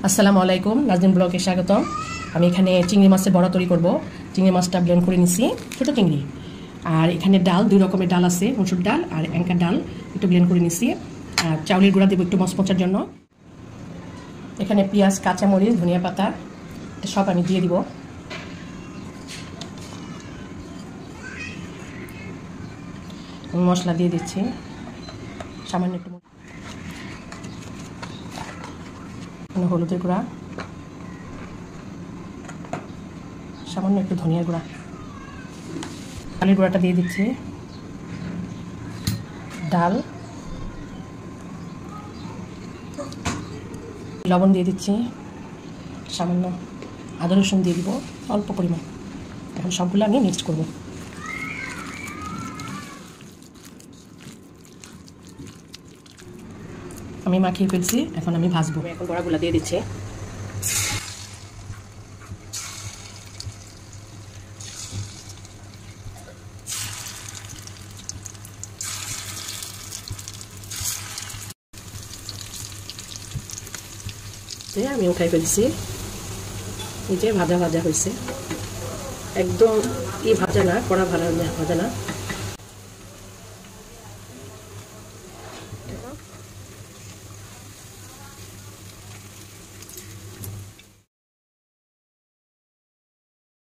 আসসালামু আলাইকুম, নাজনীন ব্লগে স্বাগতম। আমি এখানে চিংড়ি মাছের বড়া তৈরি করব। চিংড়ি মাছটা ব্লেন্ড করে নিছি, ছোটো চিংড়ি। আর এখানে ডাল, দুই রকমের ডাল আছে, মসুর ডাল আর অ্যাঙ্কার ডাল, একটু ব্লেন্ড করে নিছি। আর চাউলের গুঁড়া দেবো একটু মচমচার জন্য। এখানে পেঁয়াজ, কাঁচামরিচ, ধনিয়া পাতা সব আমি দিয়ে দিব। মশলা দিয়ে দিচ্ছি, সামান্য একটু হলুদের গুঁড়া, সামান্য একটু ধনিয়ার গুঁড়া, ডালের গুঁড়াটা দিয়ে দিচ্ছি, ডাল, লবণ দিয়ে দিচ্ছি, সামান্য আদা রসুন দিয়ে দিব অল্প পরিমাণ। এখন সবগুলো আমি মিক্সড করব। আমি মাখিয়ে ফেলছি, এখন আমি ভাজবো। এখন বড়াগুলো দিয়ে দিচ্ছি। আমি উঠাই ফেলছি, এই যে ভাজা ভাজা হয়েছে, একদম ভাজা না, কড়া ভাজা না,